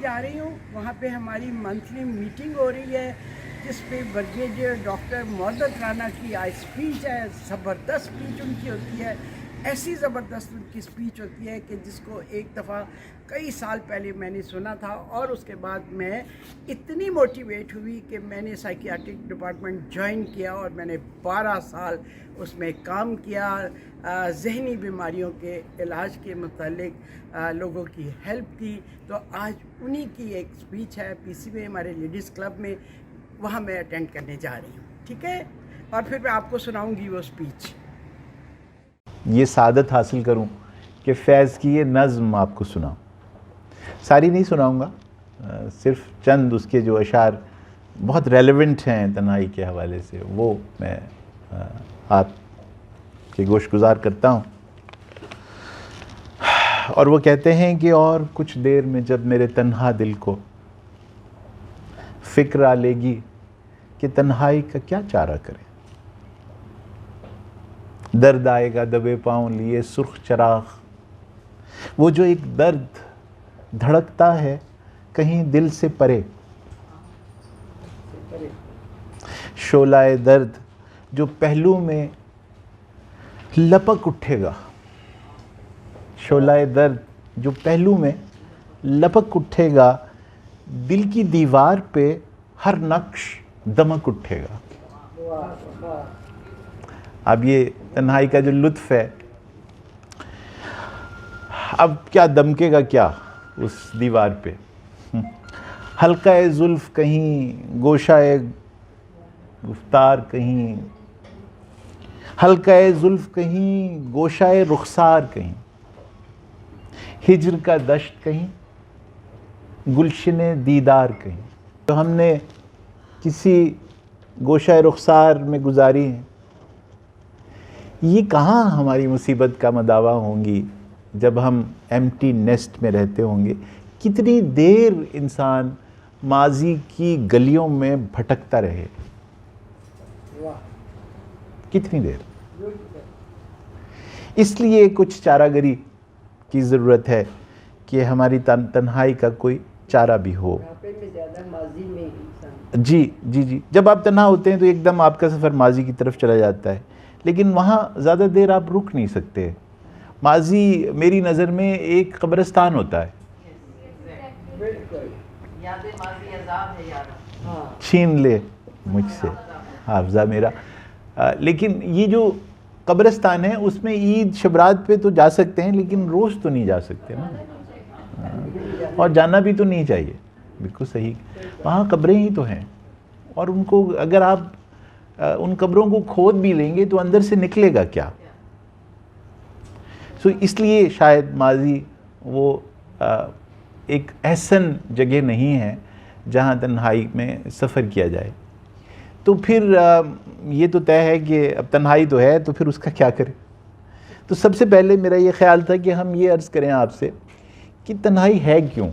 جا رہی ہوں. وہاں پہ ہماری منتھلی میٹنگ ہو رہی ہے جس پہ بریگیڈیئر ڈاکٹر معدت رانا کی آج اسپیچ ہے. زبردست اسپیچ ان کی ہوتی ہے, ایسی زبردست ان کی اسپیچ ہوتی ہے کہ جس کو ایک دفعہ کئی سال پہلے میں نے سنا تھا, اور اس کے بعد میں اتنی موٹیویٹ ہوئی کہ میں نے سائیکیاٹرک ڈپارٹمنٹ جوائن کیا اور میں نے 12 سال اس میں کام کیا, ذہنی بیماریوں کے علاج کے متعلق لوگوں کی ہیلپ کی. تو آج انہی کی ایک اسپیچ ہے پی سی میں ہمارے لیڈیز کلب میں, وہاں میں اٹینڈ کرنے جا رہی ہوں. ٹھیک ہے, اور پھر میں آپ کو سناؤں گی وہ اسپیچ. یہ سعادت حاصل کروں کہ فیض کی یہ نظم آپ کو سناؤں. ساری نہیں سناؤں گا, صرف چند اس کے جو اشعار بہت ریلیونٹ ہیں تنہائی کے حوالے سے وہ میں آپ کے گوش گزار کرتا ہوں. اور وہ کہتے ہیں کہ اور کچھ دیر میں جب میرے تنہا دل کو فکر آ لے گی کہ تنہائی کا کیا چارہ کریں, درد آئے گا دبے پاؤں لیے سرخ چراغ, وہ جو ایک درد دھڑکتا ہے کہیں دل سے پرے, شعلہ درد جو پہلو میں لپک اٹھے گا, شعلہ درد جو پہلو میں لپک اٹھے گا, دل کی دیوار پہ ہر نقش دمک اٹھے گا. اب یہ تنہائی کا جو لطف ہے, اب کیا دمکے گا کیا اس دیوار پہ. حلقہ زلف کہیں, گوشہ گفتار کہیں, حلقہ زلف کہیں, گوشہ رخسار کہیں, ہجر کا دشت کہیں, گلشن دیدار کہیں. تو ہم نے کسی گوشہ رخسار میں گزاری ہیں, یہ کہاں ہماری مصیبت کا مداوع ہوں گی جب ہم ایمٹی نیسٹ میں رہتے ہوں گے. کتنی دیر انسان ماضی کی گلیوں میں بھٹکتا رہے, کتنی دیر. اس لیے کچھ چارہ گری کی ضرورت ہے کہ ہماری تنہائی کا کوئی چارہ بھی ہو. جی جی جی, جب آپ تنہا ہوتے ہیں تو ایک دم آپ کا سفر ماضی کی طرف چلا جاتا ہے, لیکن وہاں زیادہ دیر آپ رک نہیں سکتے. ماضی میری نظر میں ایک قبرستان ہوتا ہے, چھین لے مجھ سے حافظہ میرا. لیکن یہ جو قبرستان ہے اس میں عید شبرات پہ تو جا سکتے ہیں لیکن روز تو نہیں جا سکتے نا, اور جانا بھی تو نہیں چاہیے. بالکل صحیح, وہاں قبریں ہی تو ہیں, اور ان کو اگر آپ ان قبروں کو کھود بھی لیں گے تو اندر سے نکلے گا کیا. اس لیے شاید ماضی وہ ایک احسن جگہ نہیں ہے جہاں تنہائی میں سفر کیا جائے. تو پھر یہ تو طے ہے کہ اب تنہائی تو ہے, تو پھر اس کا کیا کریں. تو سب سے پہلے میرا یہ خیال تھا کہ ہم یہ عرض کریں آپ سے کہ تنہائی ہے کیوں.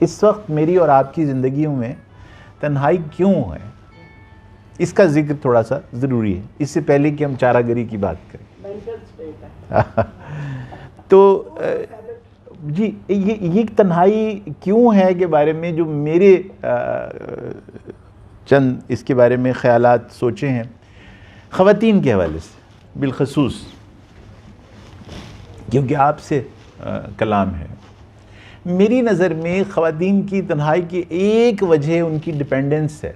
اس وقت میری اور آپ کی زندگیوں میں تنہائی کیوں ہے, اس کا ذکر تھوڑا سا ضروری ہے اس سے پہلے کہ ہم چارہ گری کی بات کریں. تو جی, یہ تنہائی کیوں ہے کے بارے میں جو میرے چند اس کے بارے میں خیالات سوچے ہیں خواتین کے حوالے سے بالخصوص, کیونکہ آپ سے کلام ہے. میری نظر میں خواتین کی تنہائی کی ایک وجہ ان کی ڈیپینڈنس ہے.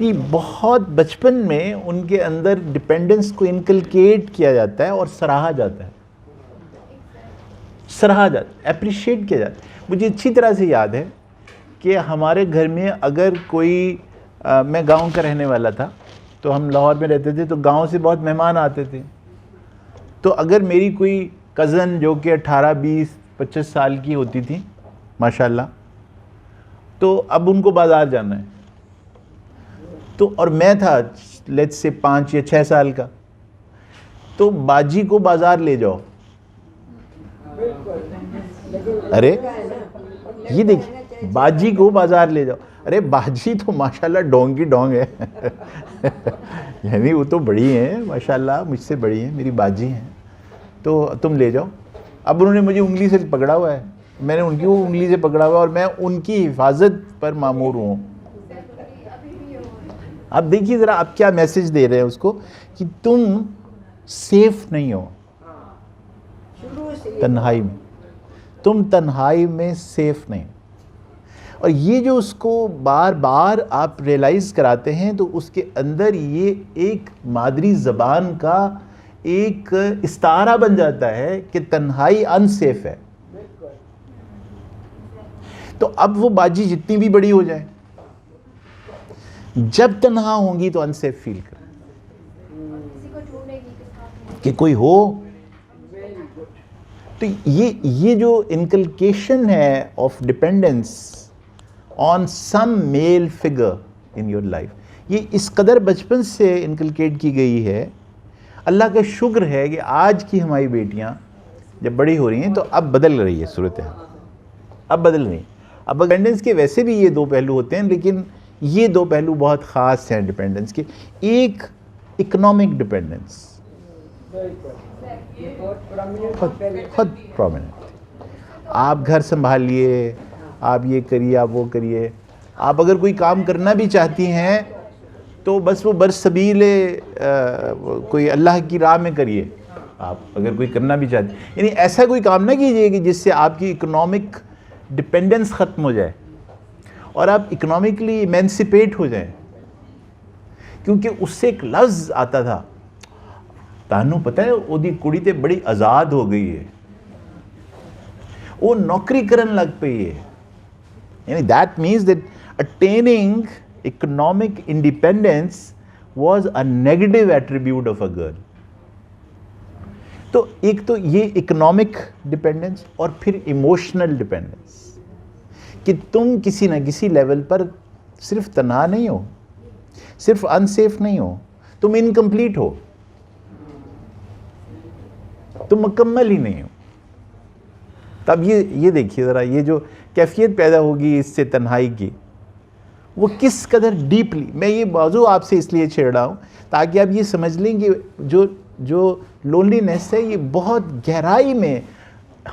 یہ بہت بچپن میں ان کے اندر ڈیپینڈنس کو انکلکیٹ کیا جاتا ہے اور سراہا جاتا ہے, اپریشیٹ کیا جاتا ہے. مجھے اچھی طرح سے یاد ہے کہ ہمارے گھر میں اگر کوئی, میں گاؤں کا رہنے والا تھا تو ہم لاہور میں رہتے تھے, تو گاؤں سے بہت مہمان آتے تھے. تو اگر میری کوئی کزن جو کہ 18, 20, 25 سال کی ہوتی تھی ماشاءاللہ, تو اب ان کو بازار جانا ہے, تو اور میں تھا لیٹس سے 5 یا 6 سال کا, تو باجی کو بازار لے جاؤ. ارے یہ دیکھیں, باجی کو بازار لے جاؤ, ارے باجی تو ماشاءاللہ ڈونگ کی ڈونگ ہے یعنی وہ تو بڑی ہیں ماشاءاللہ, مجھ سے بڑی ہیں, میری باجی ہیں, تو تم لے جاؤ. اب انہوں نے مجھے انگلی سے پکڑا ہوا ہے، میں نے ان کی وہ انگلی سے پکڑا ہوا ہے، اور میں ان کی حفاظت پر مامور ہوں. اب دیکھیے ذرا آپ کیا میسج دے رہے ہیں اس کو کہ تم سیف نہیں ہو تنہائی میں، تم تنہائی میں سیف نہیں. اور یہ جو اس کو بار بار آپ ریئلائز کراتے ہیں تو اس کے اندر یہ ایک مادری زبان کا ایک استعارہ بن جاتا ہے کہ تنہائی انسیف ہے. تو اب وہ باجی جتنی بھی بڑی ہو جائے، جب تنہا ہوں گی تو انسیف فیل کریں کہ کوئی ہو. تو یہ جو انکلکیشن ہے of dependence on some male figure in your life, یہ اس قدر بچپن سے انکلکیٹ کی گئی ہے. اللہ کا شکر ہے کہ آج کی ہماری بیٹیاں جب بڑی ہو رہی ہیں تو اب بدل رہی ہے صورتحال، اب بدل رہی ہیں. اب ڈپینڈنس کے ویسے بھی یہ دو پہلو ہوتے ہیں، لیکن یہ دو پہلو بہت خاص ہیں ڈپینڈنس کے. ایک اکنامک ڈپینڈنس خود پرومیننٹ، آپ گھر سنبھالیے، آپ یہ کریے، آپ وہ کریے. آپ اگر کوئی کام کرنا بھی چاہتی ہیں تو بس وہ برسبیل کوئی اللہ کی راہ میں کریے. آپ اگر کوئی کرنا بھی چاہتی ہیں، یعنی ایسا کوئی کام نہ کیجئے کہ جس سے آپ کی اکنامک ڈپینڈنس ختم ہو جائے اور آپ اکنامکلی ایمینسپیٹ ہو جائیں. کیونکہ اس سے ایک لفظ آتا تھا، تانوں پتہ ہے وہ کڑی تے بڑی آزاد ہو گئی ہے، وہ نوکری کرن لگ پئی ہے. یعنی that means that attaining economic independence was a negative attribute of a girl. تو ایک تو یہ اکنامک ڈپینڈنس، اور پھر ایموشنل ڈپینڈنس کہ تم کسی نہ کسی لیول پر صرف تنہا نہیں ہو، صرف انسیف نہیں ہو، تم انکمپلیٹ ہو، تم مکمل ہی نہیں ہو. تب یہ دیکھیے ذرا یہ جو کیفیت پیدا ہوگی اس سے تنہائی کی، وہ کس قدر ڈیپلی. میں یہ موضوع آپ سے اس لیے چھیڑ رہا ہوں تاکہ آپ یہ سمجھ لیں کہ جو لونلینس ہے یہ بہت گہرائی میں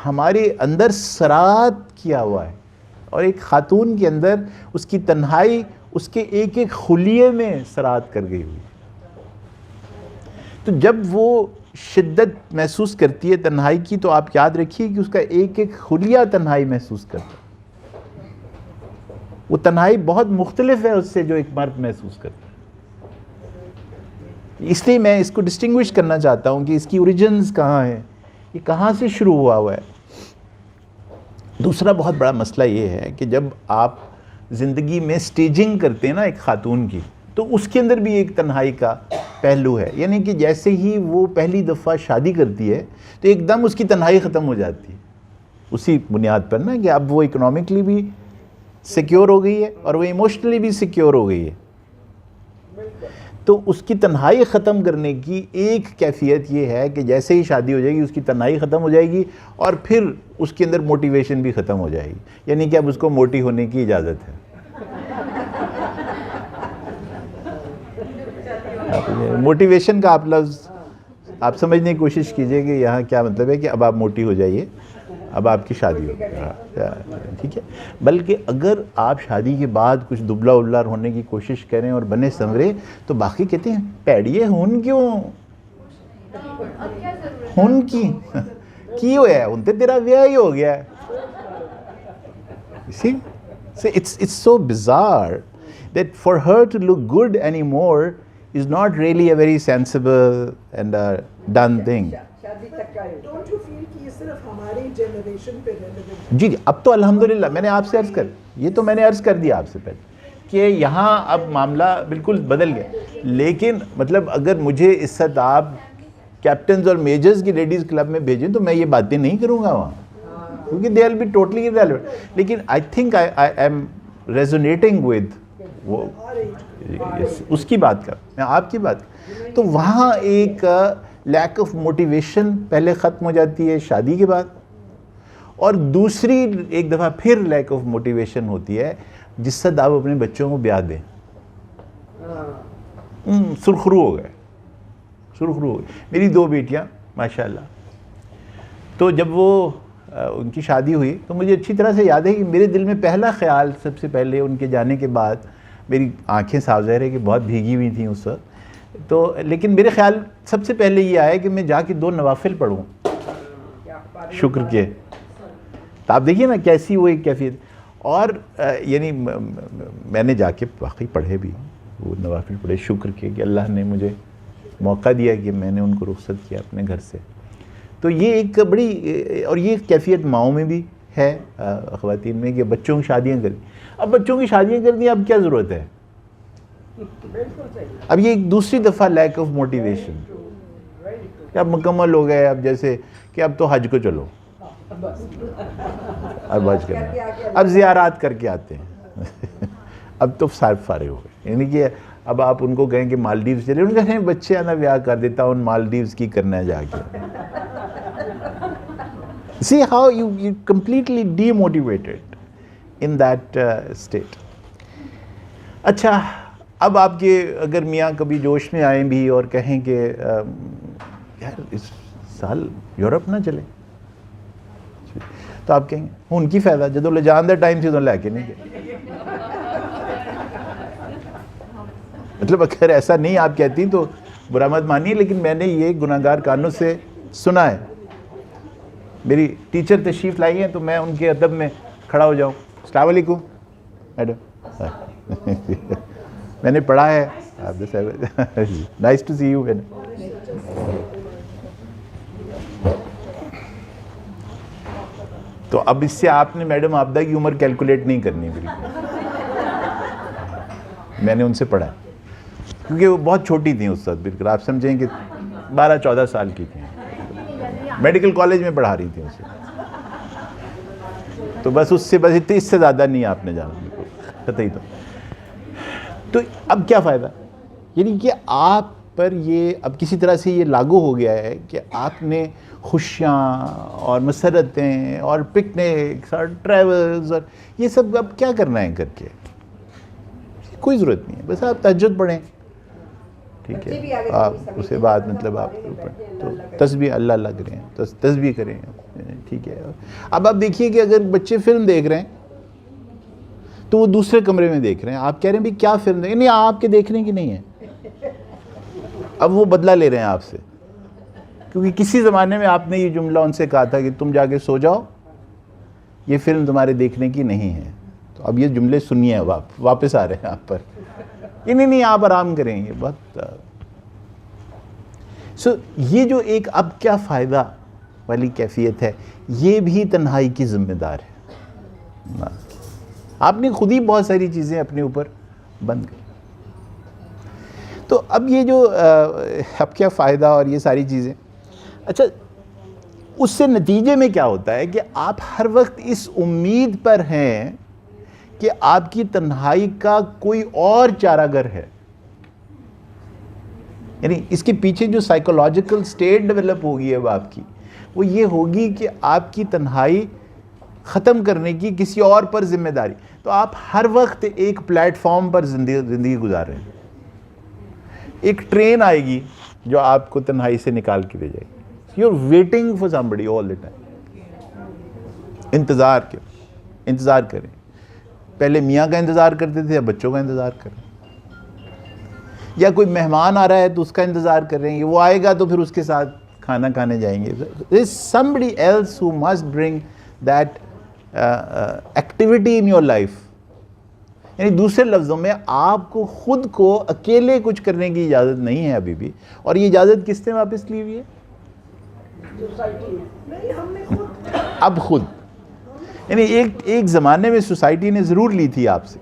ہمارے اندر سرات کیا ہوا ہے، اور ایک خاتون کے اندر اس کی تنہائی اس کے ایک ایک خلیے میں سرات کر گئی ہوئی. تو جب وہ شدت محسوس کرتی ہے تنہائی کی تو آپ یاد رکھیے کہ اس کا ایک ایک خلیہ تنہائی محسوس کرتا ہے. وہ تنہائی بہت مختلف ہے اس سے جو ایک مرد محسوس کرتا ہے. اس لیے میں اس کو ڈسٹنگوش کرنا چاہتا ہوں کہ اس کی اوریجنز کہاں ہیں، یہ کہاں سے شروع ہوا ہے. دوسرا بہت بڑا مسئلہ یہ ہے کہ جب آپ زندگی میں سٹیجنگ کرتے ہیں نا ایک خاتون کی، تو اس کے اندر بھی ایک تنہائی کا پہلو ہے. یعنی کہ جیسے ہی وہ پہلی دفعہ شادی کرتی ہے تو ایک دم اس کی تنہائی ختم ہو جاتی ہے، اسی بنیاد پر نا کہ اب وہ اکنامکلی بھی سیکیور ہو گئی ہے اور وہ ایموشنلی بھی سیکیور ہو گئی ہے. تو اس کی تنہائی ختم کرنے کی ایک کیفیت یہ ہے کہ جیسے ہی شادی ہو جائے گی اس کی تنہائی ختم ہو جائے گی، اور پھر اس کے اندر موٹیویشن بھی ختم ہو جائے گی. یعنی کہ اب اس کو موٹی ہونے کی اجازت ہے. موٹیویشن کا آپ لفظ آپ سمجھنے کی کوشش کیجئے کہ یہاں کیا مطلب ہے کہ اب آپ موٹی ہو جائیے، اب آپ کی شادی ہو، ٹھیک ہے. بلکہ اگر آپ شادی کے بعد کچھ دبلا ابلا ہونے کی کوشش کریں اور بنے سنورے تو باقی کہتے ہیں پیڑیے ہون کیوں ہون کی ہوا ہے، ان تے تیرا ویاہ ہی ہو گیا ہے. See? So it's so bizarre that for her to look good anymore is not really a very sensible and a done thing. Don't you feel کہ یہ صرف ہماری جنریشن پہ relevant؟ جی اب تو الحمدللہ میں نے آپ سے میں نے عرض کر دیا آپ سے پہلے کہ یہاں اب معاملہ بالکل بدل گیا. لیکن مطلب اگر مجھے اس وقت آپ کیپٹنز اور میجرز کی لیڈیز کلب میں بھیجیں تو میں یہ باتیں نہیں کروں گا وہاں، کیونکہ they will be totally irrelevant. لیکن I think I am resonating with وہ اس کی بات کر، میں آپ کی بات کر. تو وہاں ایک لیک آف موٹیویشن پہلے ختم ہو جاتی ہے شادی کے بعد، اور دوسری ایک دفعہ پھر لیک آف موٹیویشن ہوتی ہے جس سے آپ اپنے بچوں کو بیاہ دیں. سرخرو ہو گئے. میری 2 بیٹیاں ماشاءاللہ تو جب وہ ان کی شادی ہوئی تو مجھے اچھی طرح سے یاد ہے کہ میرے دل میں پہلا خیال سب سے پہلے ان کے جانے کے بعد، میری آنکھیں صاف ظاہر ہے کہ بہت بھیگی ہوئی تھیں اس وقت، تو لیکن میرے خیال سب سے پہلے یہ آیا کہ میں جا کے 2 نوافل پڑھوں شکر کے. تو آپ دیکھیے نا کیسی وہ ایک کیفیت. اور یعنی میں نے جا کے واقعی پڑھے بھی وہ نوافل پڑھے شکر کے کہ اللہ نے مجھے موقع دیا کہ میں نے ان کو رخصت کیا اپنے گھر سے. تو یہ ایک بڑی، اور یہ کیفیت ماؤں میں بھی ہے، خواتین میں، کہ بچوں کی شادیاں کر دیں. اب بچوں کی شادیاں کر دیں، اب کیا ضرورت ہے؟ اب یہ ایک دوسری دفعہ لیک آف موٹیویشن. اب مکمل ہو گئے، اب جیسے کہ اب تو حج کو چلو، اب حج کرنا، اب زیارات کر کے آتے ہیں. اب تو فارغ ہو گئے. یعنی کہ اب آپ ان کو کہیں کہ مالڈیوز چلے، ان کہیں بچے آنا بیاہ کر دیتا ہوں، مالڈیوز کی کرنا ہے جا کے. See how you completely demotivated in that state. اچھا، اب آپ کے اگر میاں کبھی جوش میں آئیں بھی اور کہیں کہ یار اس سال یورپ نہ چلے، تو آپ کہیں گے ان کی فائدہ جدو لے جان دے ٹائم سے تو لے کے نہیں گئے. مطلب اگر ایسا نہیں آپ کہتی تو برا مت مانیے، لیکن میں نے یہ گناہگار کانوں سے سنا ہے. میری ٹیچر تشریف لائی ہیں تو میں ان کے ادب میں کھڑا ہو جاؤں، السلام علیکم میڈم. میں نے پڑھا ہے، نائس ٹو سی یو. تو اب اس سے آپ نے میڈم آبدہ کی عمر کیلکولیٹ نہیں کرنی بالکل. میں نے ان سے پڑھا کیونکہ وہ بہت چھوٹی تھیں اس وقت، بالکل آپ سمجھیں کہ 12-14 سال کی تھیں. میڈیکل کالج میں پڑھا رہی تھیں اسے. تو بس اس سے زیادہ نہیں آپ نے جانا بالکل قطعی. تو اب کیا فائدہ؟ یعنی کہ آپ پر یہ اب کسی طرح سے یہ لاگو ہو گیا ہے کہ آپ نے خوشیاں اور مسرتیں اور پکنکس اور ٹریولز اور یہ سب اب کیا کرنا ہے کر کے؟ کوئی ضرورت نہیں ہے. بس آپ تہجد پڑھیں، ٹھیک ہے، آپ اس کے بعد مطلب آپ تو تسبیح اللہ اللہ کریں، تسبیح کریں، ٹھیک ہے. اب آپ دیکھیے کہ اگر بچے فلم دیکھ رہے ہیں تو وہ دوسرے کمرے میں دیکھ رہے ہیں، آپ کہہ رہے ہیں بھی کیا فلم دیکھ، نہیں آپ کے دیکھنے کی نہیں ہے. اب وہ بدلہ لے رہے ہیں آپ سے، کیونکہ کسی زمانے میں آپ نے یہ جملہ ان سے کہا تھا کہ تم جا کے سو جاؤ، یہ فلم تمہارے دیکھنے کی نہیں ہے. تو اب یہ جملے سنیے، واپس آ رہے ہیں آپ پر. نہیں آپ آرام کریں. یہ بہت یہ جو ایک اب کیا فائدہ والی کیفیت ہے، یہ بھی تنہائی کی ذمہ دار ہے. آپ نے خود ہی بہت ساری چیزیں اپنے اوپر بند کی. تو اب یہ جو اب کیا فائدہ اور یہ ساری چیزیں، اچھا اس سے نتیجے میں کیا ہوتا ہے کہ آپ ہر وقت اس امید پر ہیں کہ آپ کی تنہائی کا کوئی اور چارہ گر ہے. یعنی اس کے پیچھے جو سائیکولوجیکل سٹیٹ ڈیولپ ہوگی اب آپ کی، وہ یہ ہوگی کہ آپ کی تنہائی ختم کرنے کی کسی اور پر ذمہ داری. تو آپ ہر وقت ایک پلیٹ فارم پر زندگی گزار رہے ہیں. ایک ٹرین آئے گی جو آپ کو تنہائی سے نکال کے لے جائے گی. You are waiting for somebody all the time. انتظار کریں. پہلے میاں کا انتظار کرتے تھے، اب بچوں کا انتظار کر رہے ہیں. یا کوئی مہمان آ رہا ہے تو اس کا انتظار کر رہے ہیں، وہ آئے گا تو پھر اس کے ساتھ کھانا کھانے جائیں گے. There is somebody else who must bring that activity in your life. یعنی دوسرے لفظوں میں آپ کو خود کو اکیلے کچھ کرنے کی اجازت نہیں ہے ابھی بھی. اور یہ اجازت کس نے واپس لی ہوئی ہے؟ اب خود. یعنی ایک زمانے میں سوسائٹی نے ضرور لی تھی آپ سے،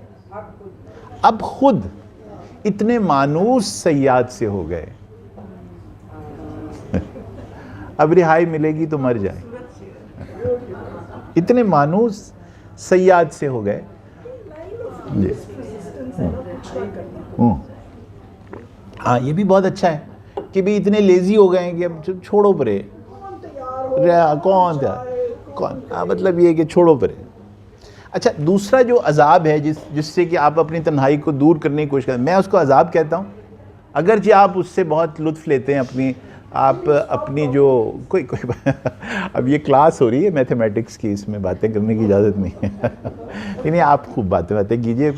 اب خود اتنے مانوس صیاد سے ہو گئے. اب رہائی ملے گی تو مر جائیں. اتنے مانوس صیاد سے ہو گئے. جی ہاں، یہ بھی بہت اچھا ہے کہ بھی اتنے لیزی ہو گئے ہیں کہ اب چھوڑو پرے. کون مطلب یہ کہ چھوڑو پرے. اچھا دوسرا جو عذاب ہے جس سے کہ آپ اپنی تنہائی کو دور کرنے کی کوشش کریں، میں اس کو عذاب کہتا ہوں. اگرچہ آپ اس سے بہت لطف لیتے ہیں اپنی آپ اپنی جو کوئی اب یہ کلاس ہو رہی ہے میتھمیٹکس کی، اس میں باتیں کرنے کی اجازت نہیں ہے نہیں آپ خوب باتیں کیجئے،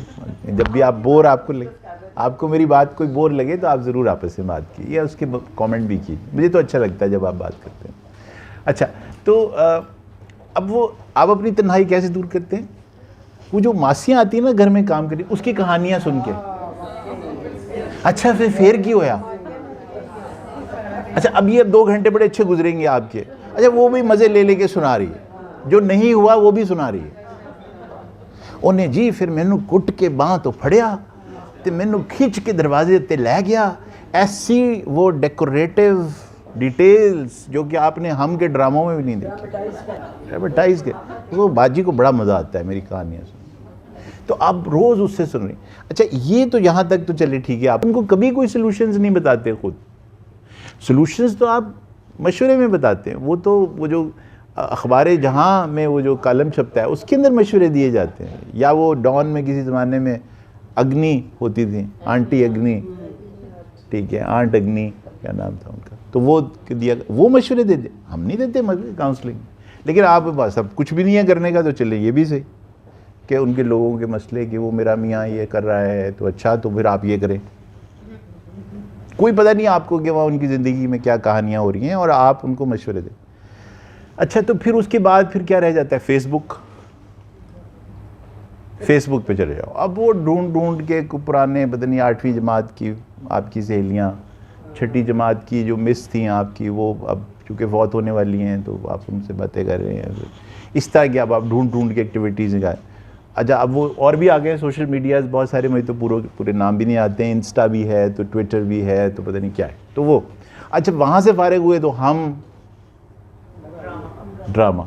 جب بھی آپ بور آپ کو لگے، آپ کو میری بات کوئی بور لگے تو آپ ضرور آپس میں بات کیجیے، اس کے کامنٹ بھی کیجیے، مجھے تو اچھا لگتا ہے جب آپ بات کرتے ہیں۔ اچھا تو اب وہ آپ اپنی تنہائی کیسے دور کرتے ہیں؟ وہ جو ماسیاں آتی ہیں نا گھر میں کام کریں، اس کی کہانیاں سن کے، اچھا پھر کی ہویا، اچھا اب یہ 2 گھنٹے بڑے اچھے گزریں گے آپ کے، اچھا وہ بھی مزے لے کے سنا رہی ہے، جو نہیں ہوا وہ بھی سنا رہی ہے، انہیں جی پھر مینوں کٹ کے باں تو پھڑیا تے مینوں کھچ کے دروازے تے لے گیا، ایسی وہ ڈیکوریٹیو ڈیٹیلز جو کہ آپ نے ہم کے ڈراموں میں بھی نہیں دیکھی، ایڈورٹائز کے، وہ باجی کو بڑا مزہ آتا ہے میری کہانیاں سن، تو آپ روز اس سے سن رہی ہیں۔ اچھا یہ تو یہاں تک تو چلے ٹھیک ہے، آپ ان کو کبھی کوئی سلوشنز نہیں بتاتے، خود سلوشنز تو آپ مشورے میں بتاتے ہیں، وہ تو وہ جو اخبار جہاں میں وہ جو کالم چھپتا ہے اس کے اندر مشورے دیے جاتے ہیں، یا وہ ڈان میں کسی زمانے میں اگنی ہوتی تھی، آنٹی اگنی، ٹھیک ہے، آنٹ اگنی کیا نام تھا ان کا، تو وہ دیا، وہ مشورے دیتے، ہم نہیں دیتے کاؤنسلنگ، لیکن آپ بس اب کچھ بھی نہیں ہے کرنے کا تو چلے یہ بھی صحیح کہ ان کے لوگوں کے مسئلے کہ وہ میرا میاں یہ کر رہا ہے تو اچھا تو پھر آپ یہ کریں، کوئی پتہ نہیں آپ کو کہ وہاں ان کی زندگی میں کیا کہانیاں ہو رہی ہیں اور آپ ان کو مشورے دیں۔ اچھا تو پھر اس کے بعد پھر کیا رہ جاتا ہے؟ فیس بک پہ چلے جاؤ، اب وہ ڈھونڈ کے پرانے پتہ نہیں 8ویں جماعت کی آپ کی سہیلیاں، 6ٹھی جماعت کی جو مس تھیں آپ کی، وہ اب چونکہ فوت ہونے والی ہیں تو آپ ان سے باتیں کر رہے ہیں، اس طرح کی اب آپ ڈھونڈ کے ایکٹیویٹیز گائیں۔ اچھا اب وہ اور بھی آگئے ہیں سوشل میڈیاز بہت سارے، مجھے تو پورے نام بھی نہیں آتے ہیں، انسٹا بھی ہے تو ٹویٹر بھی ہے تو پتہ نہیں کیا ہے، تو وہ اچھا وہاں سے فارغ ہوئے تو ہم ڈرامہ،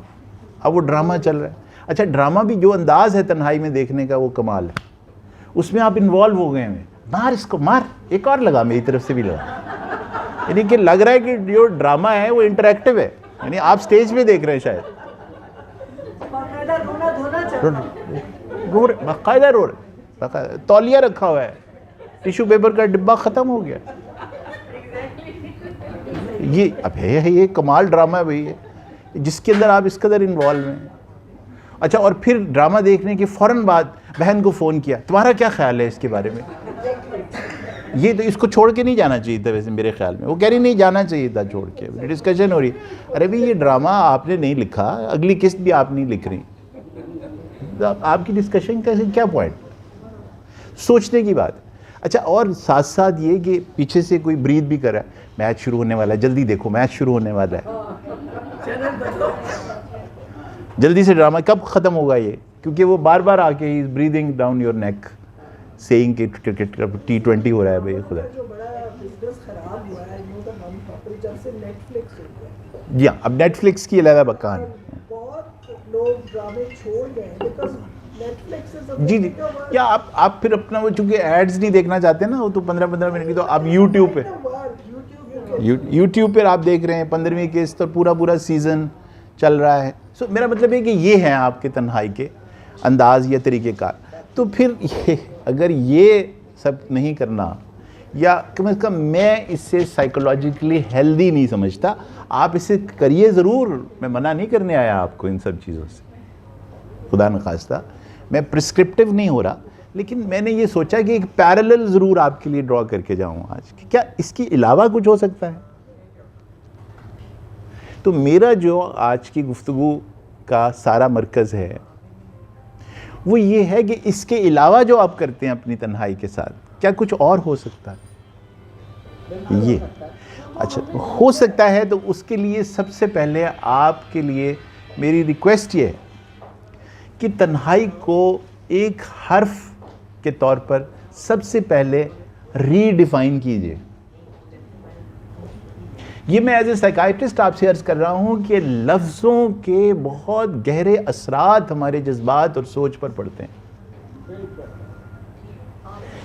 اب وہ ڈرامہ چل رہا ہے۔ اچھا ڈرامہ بھی جو انداز ہے تنہائی میں دیکھنے کا وہ کمال ہے، اس میں آپ انوالو ہو گئے ہیں، مار اس کو مار، ایک اور لگا، میری طرف سے بھی لگا، یعنی کہ لگ رہا ہے کہ جو ڈرامہ ہے وہ انٹریکٹیو ہے، یعنی آپ سٹیج پہ دیکھ رہے ہیں شاید، باقاعدہ رو رہے، تولیہ رکھا ہوا ہے، ٹیشو پیپر کا ڈبہ ختم ہو گیا، یہ اب ہے یہ کمال ڈرامہ ہے بھئی، جس کے اندر آپ اس قدر انوالو ہیں۔ اچھا اور پھر ڈرامہ دیکھنے کے فوراً بعد بہن کو فون کیا، تمہارا کیا خیال ہے اس کے بارے میں؟ یہ تو اس کو چھوڑ کے نہیں جانا چاہیے تھا ویسے میرے خیال میں، وہ کہہ رہی نہیں جانا چاہیے تھا چھوڑ کے، ڈسکشن ہو رہی ہے، ارے بھئی یہ ڈرامہ آپ نے نہیں لکھا، اگلی قسط بھی آپ نہیں لکھ رہی، آپ کی ڈسکشن کا کیا پوائنٹ؟ سوچنے کی بات۔ اچھا اور ساتھ ساتھ یہ کہ پیچھے سے کوئی بریتھ بھی کر رہا ہے، میچ شروع ہونے والا ہے، جلدی دیکھو میچ شروع ہونے والا ہے، جلدی سے ڈرامہ کب ختم ہوگا یہ، کیونکہ وہ بار بار آ کے ہی breathing down your neck seeing کہ کرکٹ T20 ہو رہا ہے بھائی خدا۔ جو بڑا بزنس خراب ہوا ہے یوں تو ہم اپنی جب سے نیٹ فلکس ہو گیا، جی ہاں اب نیٹ فلکس کی علیحدہ کہانی، بہت لوگ ڈرامے چھوڑ گئے بیکاز نیٹ فلکس جی جی، یا آپ پھر اپنا وہ چونکہ ایڈز نہیں دیکھنا چاہتے نا، وہ تو 15 منٹ کی، تو آپ یوٹیوب پہ آپ دیکھ رہے ہیں 15ویں قسط اور پورا سیزن چل رہا ہے۔ سو میرا مطلب ہے کہ یہ ہیں آپ کے تنہائی کے انداز یا طریقہ کار۔ تو پھر اگر یہ سب نہیں کرنا، یا کم از کم میں اس سے سائیکولوجیکلی ہیلدی نہیں سمجھتا، آپ اسے کریے ضرور، میں منع نہیں کرنے آیا آپ کو ان سب چیزوں سے، خدا نخواستہ میں پرسکرپٹیو نہیں ہو رہا، لیکن میں نے یہ سوچا کہ ایک پیرالل ضرور آپ کے لیے ڈرا کر کے جاؤں آج، کہ کیا اس کے علاوہ کچھ ہو سکتا ہے؟ تو میرا جو آج کی گفتگو کا سارا مرکز ہے وہ یہ ہے کہ اس کے علاوہ جو آپ کرتے ہیں اپنی تنہائی کے ساتھ، کیا کچھ اور ہو سکتا ہے؟ یہ اچھا ہو سکتا ہے، تو اس کے لیے سب سے پہلے آپ کے لیے میری ریکویسٹ یہ ہے کہ تنہائی کو ایک حرف کے طور پر سب سے پہلے ری ڈیفائن کیجئے۔ یہ میں ایز اے سائیکائٹرسٹ آپ سے عرض کر رہا ہوں کہ لفظوں کے بہت گہرے اثرات ہمارے جذبات اور سوچ پر پڑتے ہیں،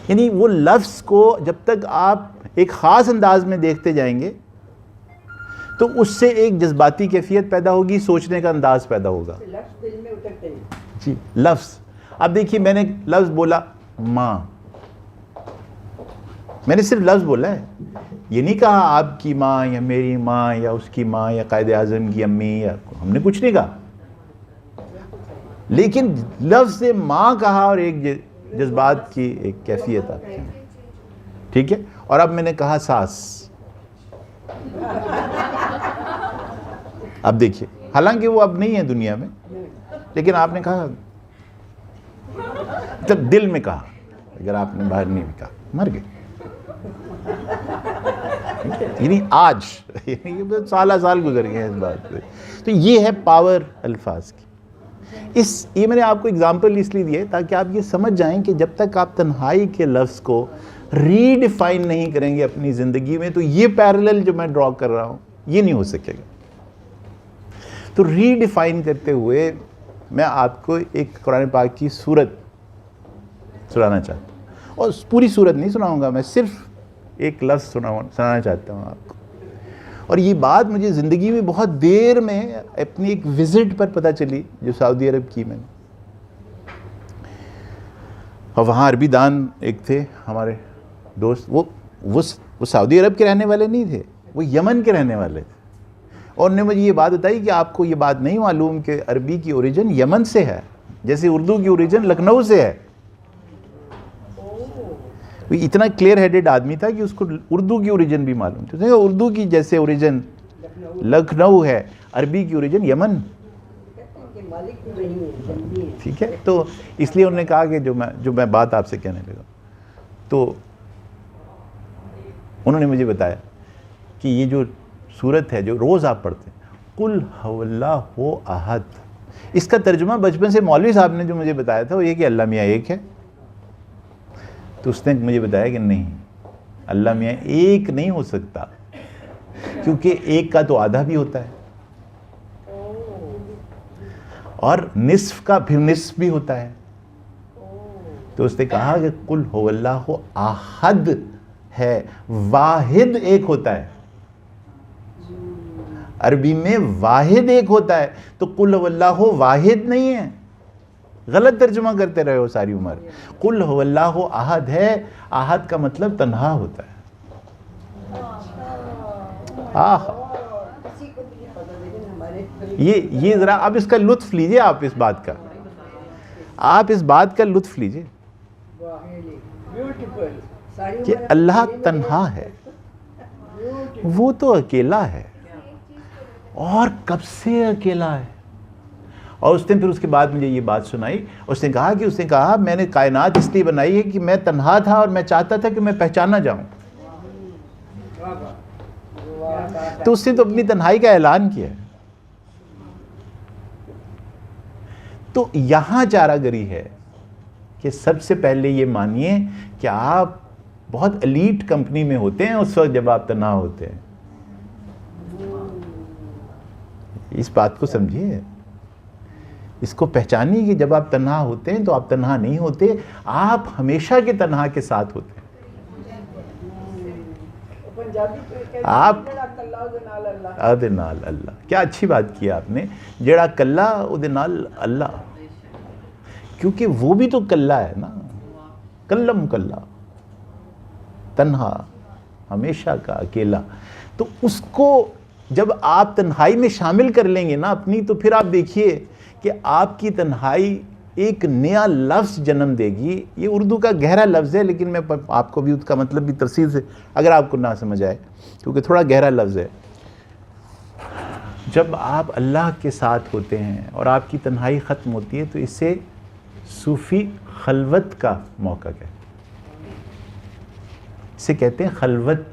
یعنی وہ لفظ کو جب تک آپ ایک خاص انداز میں دیکھتے جائیں گے تو اس سے ایک جذباتی کیفیت پیدا ہوگی، سوچنے کا انداز پیدا ہوگا۔ جی لفظ، اب دیکھیے میں نے لفظ بولا ماں، میں نے صرف لفظ بولا ہے، یہ نہیں کہا آپ کی ماں یا میری ماں یا اس کی ماں یا قائد اعظم کی امی، یا ہم نے کچھ نہیں کہا، لیکن لفظ سے ماں کہا اور ایک جذبات کی ایک کیفیت آپ کی، ٹھیک ہے. اور اب میں نے کہا ساس، اب دیکھیے، حالانکہ وہ اب نہیں ہے دنیا میں، لیکن آپ نے کہا، جب دل میں کہا، اگر آپ نے باہر نہیں کہا مر گئے. یعنی آج سالہ سال گزر گئے ہیں اس بات پہ. تو یہ ہے پاور الفاظ کی. یہ میں نے آپ کو اگزامپل اس لیے دیے تاکہ آپ یہ سمجھ جائیں کہ جب تک آپ تنہائی کے لفظ کو ری ڈیفائن نہیں کریں گے اپنی زندگی میں، تو یہ پیرلل جو میں ڈرا کر رہا ہوں یہ نہیں ہو سکے گا. تو ری ڈیفائن کرتے ہوئے میں آپ کو ایک قرآن پاک کی سورت سنانا چاہتا ہوں، اور پوری سورت نہیں سناؤں گا، میں صرف ایک لفظ سنانا چاہتا ہوں آپ کو. اور یہ بات مجھے زندگی میں بہت دیر میں اپنی ایک وزٹ پر پتہ چلی جو سعودی عرب کی میں نے. اور وہاں عربی دان ایک تھے ہمارے دوست، وہ سعودی عرب کے رہنے والے نہیں تھے، وہ یمن کے رہنے والے تھے. اور انہوں نے مجھے یہ بات بتائی کہ آپ کو یہ بات نہیں معلوم کہ عربی کی اوریجن یمن سے ہے، جیسے اردو کی اوریجن لکھنؤ سے ہے. وہ اتنا کلیئر ہیڈڈ آدمی تھا کہ اس کو اردو کی اوریجن بھی معلوم تھی. اردو کی جیسے اوریجن لکھنؤ ہے، عربی کی اوریجن یمن. ٹھیک ہے. تو اس لیے انہوں نے کہا کہ جو میں بات آپ سے کہنے لگا، تو انہوں نے مجھے بتایا کہ یہ جو سورت ہے جو روز آپ پڑھتے ہیں، قل هو اللہ احد، اس کا ترجمہ بچپن سے مولوی صاحب نے جو مجھے بتایا تھا وہ یہ کہ اللہ میاں ایک ہے. تو اس نے مجھے بتایا کہ نہیں، اللہ میاں ایک نہیں ہو سکتا، کیونکہ ایک کا تو آدھا بھی ہوتا ہے، اور نصف کا پھر نصف بھی ہوتا ہے. تو اس نے کہا کہ قل هو اللہ احد ہے، واحد ایک ہوتا ہے. عربی میں واحد ایک ہوتا ہے، تو قل هو اللہ واحد نہیں ہے. غلط ترجمہ کرتے رہے ہو ساری عمر. قل هو اللہ احد ہے، احد کا مطلب تنہا ہوتا ہے. یہ ذرا اب اس کا لطف لیجئے، آپ اس بات کا لطف لیجئے کہ اللہ تنہا ہے، وہ تو اکیلا ہے، اور کب سے اکیلا ہے. اور اس نے پھر اس کے بعد مجھے یہ بات سنائی، اس نے کہا میں نے کائنات اس لیے بنائی ہے کہ میں تنہا تھا اور میں چاہتا تھا کہ میں پہچانا جاؤں. تو اس نے تو اپنی تنہائی کا اعلان کیا ہے. تو یہاں چارہ گری ہے کہ سب سے پہلے یہ مانیے کہ آپ بہت ایلیٹ کمپنی میں ہوتے ہیں اس وقت جب آپ تنہا ہوتے ہیں. اس بات کو سمجھیے، اس کو پہچانیے کہ جب آپ تنہا ہوتے ہیں تو آپ تنہا نہیں ہوتے، آپ ہمیشہ کے تنہا کے ساتھ ہوتے ہیں. آپ ادے نال اللہ، کیا اچھی بات کی آپ نے، جڑا کلا ادے نال اللہ، کیونکہ وہ بھی تو کلا ہے نا، کلم کلا، تنہا، ہمیشہ کا اکیلا. تو اس کو جب آپ تنہائی میں شامل کر لیں گے نا اپنی، تو پھر آپ دیکھیے کہ آپ کی تنہائی ایک نیا لفظ جنم دے گی. یہ اردو کا گہرا لفظ ہے، لیکن میں آپ کو بھی اس کا مطلب بھی تفصیل سے اگر آپ کو نہ سمجھ آئے، کیونکہ تھوڑا گہرا لفظ ہے. جب آپ اللہ کے ساتھ ہوتے ہیں اور آپ کی تنہائی ختم ہوتی ہے، تو اسے صوفی خلوت کا موقع کہتے ہیں. اسے کہتے ہیں خلوت.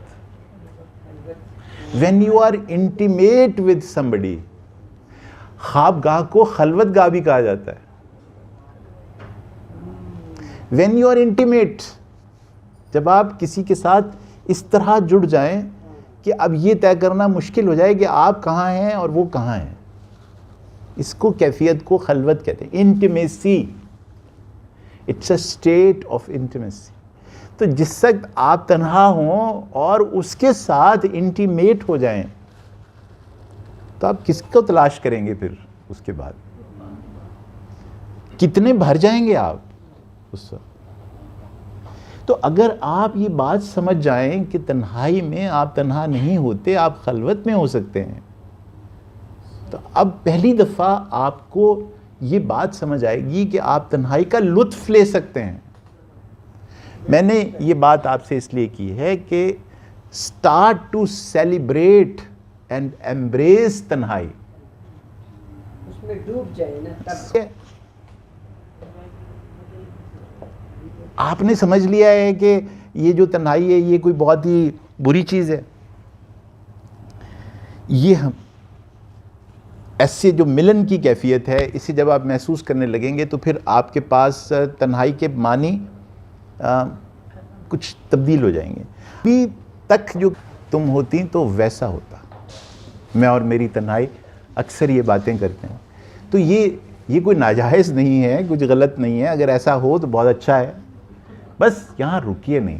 when you are intimate with somebody، خواب گاہ کو خلوت گاہ بھی کہا جاتا ہے. when you are intimate، جب آپ کسی کے ساتھ اس طرح جڑ جائیں کہ اب یہ طے کرنا مشکل ہو جائے کہ آپ کہاں ہیں اور وہ کہاں ہیں، اس کو کیفیت کو خلوت کہتے ہیں. intimacy، it's a state of intimacy. تو جس وقت آپ تنہا ہوں اور اس کے ساتھ انٹیمیٹ ہو جائیں، تو آپ کس کو تلاش کریں گے پھر اس کے بعد؟ کتنے بھر جائیں گے آپ اس وقت؟ تو اگر آپ یہ بات سمجھ جائیں کہ تنہائی میں آپ تنہا نہیں ہوتے، آپ خلوت میں ہو سکتے ہیں، تو اب پہلی دفعہ آپ کو یہ بات سمجھ آئے گی کہ آپ تنہائی کا لطف لے سکتے ہیں۔ میں نے یہ بات آپ سے اس لیے کی ہے کہ start to celebrate and embrace تنہائی۔ اس میں ڈوب جائے نا تب۔ آپ نے سمجھ لیا ہے کہ یہ جو تنہائی ہے یہ کوئی بہت ہی بری چیز ہے، یہ ہم ایسے جو ملن کی کیفیت ہے اسے جب آپ محسوس کرنے لگیں گے تو پھر آپ کے پاس تنہائی کے معنی کچھ تبدیل ہو جائیں گے۔ ابھی تک جو تم ہوتی تو ویسا ہوتا، میں اور میری تنہائی اکثر یہ باتیں کرتے ہیں، تو یہ کوئی ناجائز نہیں ہے، کچھ غلط نہیں ہے، اگر ایسا ہو تو بہت اچھا ہے، بس یہاں رکیے نہیں،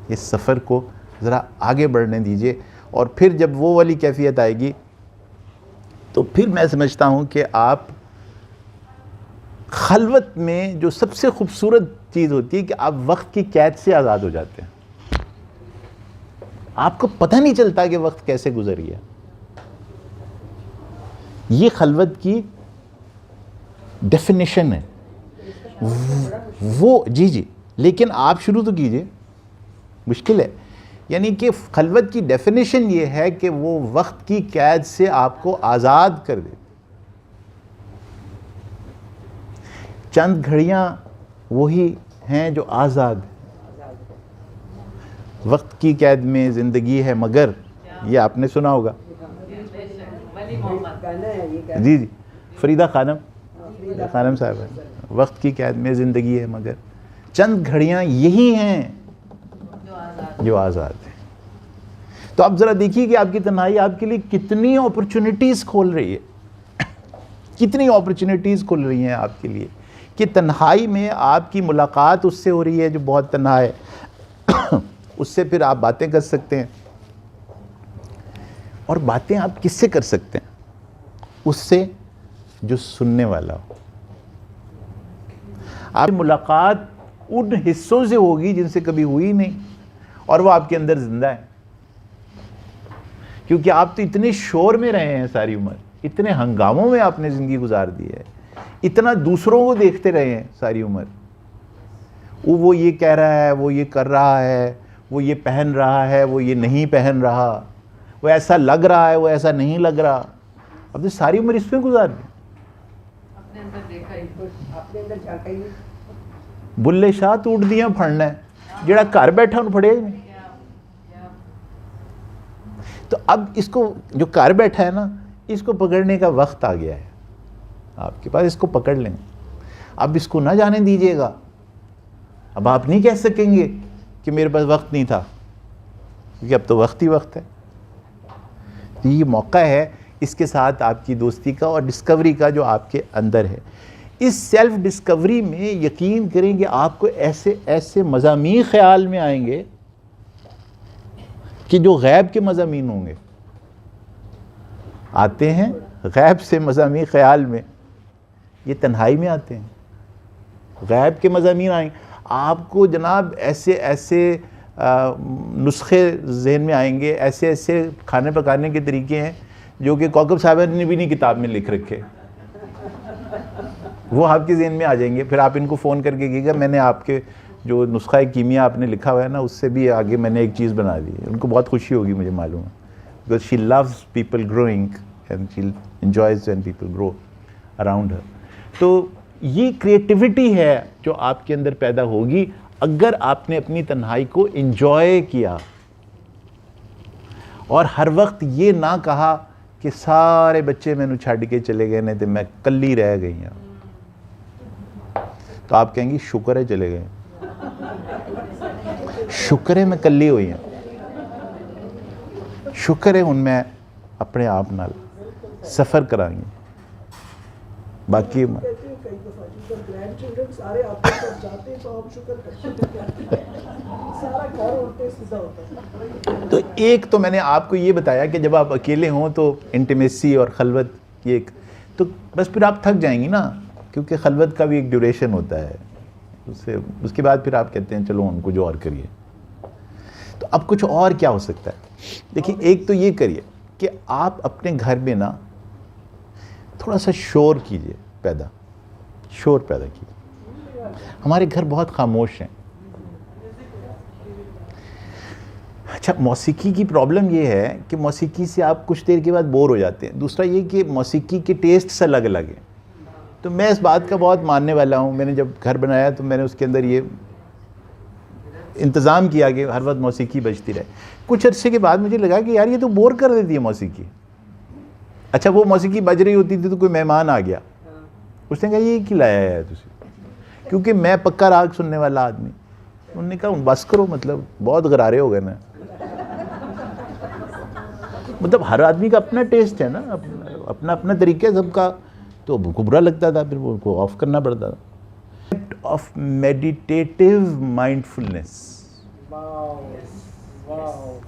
اس سفر کو ذرا آگے بڑھنے دیجئے، اور پھر جب وہ والی کیفیت آئے گی تو پھر میں سمجھتا ہوں کہ آپ خلوت میں جو سب سے خوبصورت چیز ہوتی ہے کہ آپ وقت کی قید سے آزاد ہو جاتے ہیں، آپ کو پتہ نہیں چلتا کہ وقت کیسے گزر گیا۔ یہ خلوت کی ڈیفینیشن ہے وہ، جی لیکن آپ شروع تو کیجئے، مشکل ہے، یعنی کہ خلوت کی ڈیفینیشن یہ ہے کہ وہ وقت کی قید سے آپ کو آزاد کر دے۔ چند گھڑیاں وہی ہیں جو آزاد ہیں، وقت کی قید میں زندگی ہے مگر، یہ آپ نے سنا ہوگا، جی فریدہ خانم صاحب ہے، وقت کی قید میں زندگی ہے مگر چند گھڑیاں یہی ہیں جو آزاد ہیں۔ تو اب ذرا دیکھیے کہ آپ کی تنہائی آپ کے لیے کتنی اپرچونٹیز کھول رہی ہے، کتنی اپرچونٹیز کھول رہی ہیں آپ کے لیے، کہ تنہائی میں آپ کی ملاقات اس سے ہو رہی ہے جو بہت تنہا ہے، اس سے پھر آپ باتیں کر سکتے ہیں، اور باتیں آپ کس سے کر سکتے ہیں؟ اس سے جو سننے والا ہو۔ آپ کی ملاقات ان حصوں سے ہوگی جن سے کبھی ہوئی نہیں، اور وہ آپ کے اندر زندہ ہے، کیونکہ آپ تو اتنے شور میں رہے ہیں ساری عمر، اتنے ہنگاموں میں آپ نے زندگی گزار دی ہے، اتنا دوسروں کو دیکھتے رہے ہیں ساری عمر، وہ یہ کہہ رہا ہے، وہ یہ کر رہا ہے، وہ یہ پہن رہا ہے، وہ یہ نہیں پہن رہا، وہ ایسا لگ رہا ہے، وہ ایسا نہیں لگ رہا، اب تو ساری عمر اس میں گزار دی۔ اپنے اندر دیکھا ہی اپنے اندر جھانکا ہی بلے شاہ ٹوٹ دیاں پھڑنا ہے، جڑا گھر بیٹھا انہوں پھڑے نہیں۔ تو اب اس کو جو گھر بیٹھا ہے نا، اس کو پکڑنے کا وقت آ گیا ہے آپ کے پاس، اس کو پکڑ لیں، اب اس کو نہ جانے دیجئے گا۔ اب آپ نہیں کہہ سکیں گے کہ میرے پاس وقت نہیں تھا، کیونکہ اب تو وقت ہی وقت ہے۔ تو یہ موقع ہے اس کے ساتھ آپ کی دوستی کا اور ڈسکوری کا جو آپ کے اندر ہے۔ اس سیلف ڈسکوری میں یقین کریں کہ آپ کو ایسے ایسے مضامین خیال میں آئیں گے کہ جو غیب کے مضامین ہوں گے، آتے ہیں غیب سے مضامین خیال میں، یہ تنہائی میں آتے ہیں، غیب کے مضامین آئیں گے آپ کو جناب، ایسے ایسے نسخے ذہن میں آئیں گے، ایسے ایسے کھانے پکانے کے طریقے ہیں جو کہ کوکب صاحب نے بھی نہیں کتاب میں لکھ رکھے، وہ آپ کے ذہن میں آ جائیں گے۔ پھر آپ ان کو فون کر کے کہیے گا میں نے آپ کے جو نسخہ کیمیا آپ نے لکھا ہوا ہے نا، اس سے بھی آگے میں نے ایک چیز بنا دی ہے، ان کو بہت خوشی ہوگی، مجھے معلوم ہے، because she loves people growing and she enjoys when people grow around her۔ تو یہ کریٹیوٹی ہے جو آپ کے اندر پیدا ہوگی اگر آپ نے اپنی تنہائی کو انجوائے کیا، اور ہر وقت یہ نہ کہا کہ سارے بچے میں نے چھڈ کے چلے گئے نے تو میں کلی رہ گئی ہوں، تو آپ کہیں گی شکر ہے چلے گئے، شکر ہے میں کلی ہوئی ہوں، شکر ہے ان میں اپنے آپ نال سفر کرائیں گے، باقی کئی دفعہ جب گرینڈ چلڈرن سارے آپ کے ساتھ جاتے ہیں تو آپ شکر کرتے ہیں، سارا گھر الٹے سیدھا ہوتا ہے۔ تو ایک تو میں نے آپ کو یہ بتایا کہ جب آپ اکیلے ہوں تو انٹیمیسی اور خلوت، یہ ایک تو بس پھر آپ تھک جائیں گی نا، کیونکہ خلوت کا بھی ایک ڈیوریشن ہوتا ہے، اس کے بعد پھر آپ کہتے ہیں چلو ان کو جو اور کریے. تو اب کچھ اور کیا ہو سکتا ہے؟ دیکھیے ایک تو یہ کریے کہ آپ اپنے گھر میں نا تھوڑا سا شور کیجئے شور پیدا کیجئے. ہمارے گھر بہت خاموش ہیں. اچھا موسیقی کی پرابلم یہ ہے کہ موسیقی سے آپ کچھ دیر کے بعد بور ہو جاتے ہیں. دوسرا یہ کہ موسیقی کے ٹیسٹ الگ الگ ہیں. تو میں اس بات کا بہت ماننے والا ہوں. میں نے جب گھر بنایا تو میں نے اس کے اندر یہ انتظام کیا کہ ہر وقت موسیقی بجتی رہے. کچھ عرصے کے بعد مجھے لگا کہ یار یہ تو بور کر دیتی ہے موسیقی. اچھا وہ موسیقی بج رہی ہوتی تھی تو کوئی مہمان آ گیا, اس نے کہا یہ کی لایا ہے تسی, کیونکہ میں پکا راگ سننے والا آدمی. انہوں نے کہا بس کرو, مطلب بہت غرارے ہو گئے نا. مطلب ہر آدمی کا اپنا ٹیسٹ ہے نا, اپنا اپنا طریقہ ہے سب کا. تو برا لگتا تھا, پھر وہ کو آف کرنا پڑتا تھا. آف میڈیٹیٹیو مائنڈفلنس,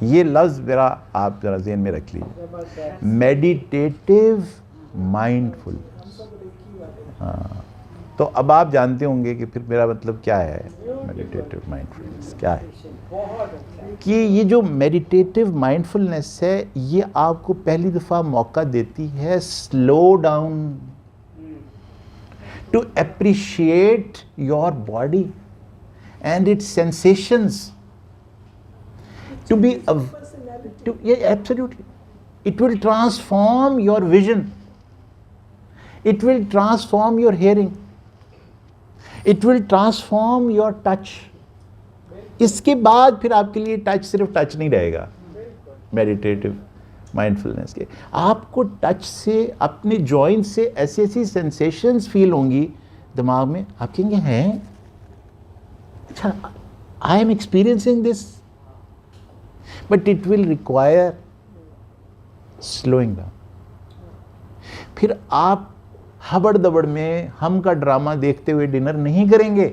یہ لفظ میرا آپ ذرا ذہن میں رکھ لیجیے. میڈیٹیٹیو مائنڈفل. ہاں تو اب آپ جانتے ہوں گے کہ پھر میرا مطلب کیا ہے میڈیٹیٹیو مائنڈفلنس کیا ہے. کہ یہ جو میڈیٹیٹیو مائنڈفلنس ہے یہ آپ کو پہلی دفعہ موقع دیتی ہے slow down, to appreciate your body and its sensations, to be absolutely. It will transform your vision, it will transform your hearing, it will transform your touch. اس کے بعد پھر آپ کے لیے ٹچ صرف ٹچ نہیں رہے گا. میڈیٹیٹیو مائنڈفلنس کے آپ کو ٹچ سے اپنے جوائنٹ سے ایسی سینسیشنز فیل ہوں گی دماغ میں, آپ کہیں گے ہیں اچھا I am experiencing this, but it will require slowing down. پھر آپ ہبڑ دبڑ میں ہم کا ڈرامہ دیکھتے ہوئے ڈنر نہیں کریں گے,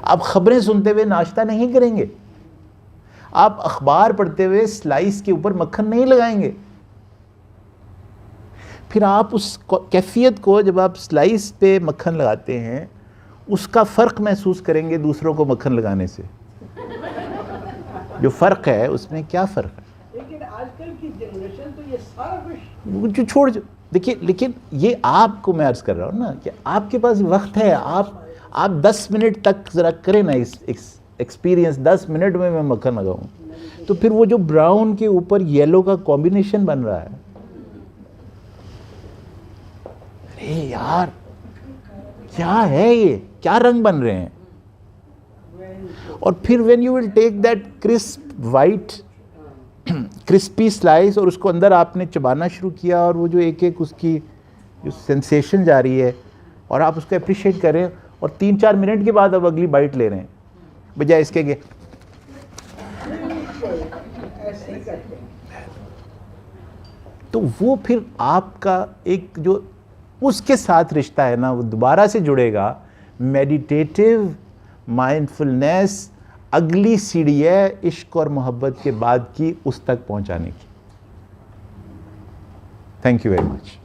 آپ خبریں سنتے ہوئے ناشتہ نہیں کریں گے, آپ اخبار پڑھتے ہوئے سلائس کے اوپر مکھن نہیں لگائیں گے. پھر آپ اس کیفیت کو جب آپ سلائس پہ مکھن لگاتے ہیں اس کا فرق محسوس کریں گے دوسروں کو مکھن لگانے سے. جو فرق ہے اس میں کیا فرق ہے؟ لیکن آج کل کی جنریشن تو یہ سارا کچھ جو چھوڑ دیکھیے, لیکن یہ آپ کو میں عرض کر رہا ہوں نا کہ آپ کے پاس وقت ہے, آپ 10 منٹ تک ذرا کریں نا ایکسپیرینس. 10 منٹ میں مکھن لگاؤں تو پھر وہ جو براؤن کے اوپر یلو کا کمبینیشن بن رہا ہے, ارے یار کیا ہے یہ, کیا رنگ بن رہے ہیں. اور پھر when you will take that crisp white crispy slice اور اس کو اندر آپ نے چبانا شروع کیا, اور وہ جو ایک اس کی جو سینسیشن جا رہی ہے اور آپ اس کو اپریشیٹ کر رہے ہیں, اور 3-4 منٹ کے بعد اب اگلی بائٹ لے رہے ہیں بجائے اس کے کہ تو وہ پھر آپ کا ایک جو اس کے ساتھ رشتہ ہے نا وہ دوبارہ سے جڑے گا. میڈیٹیٹیو مائنڈفلنس اگلی سیڑھی ہے عشق اور محبت کے بعد کی اس تک پہنچانے کی. Thank you very much.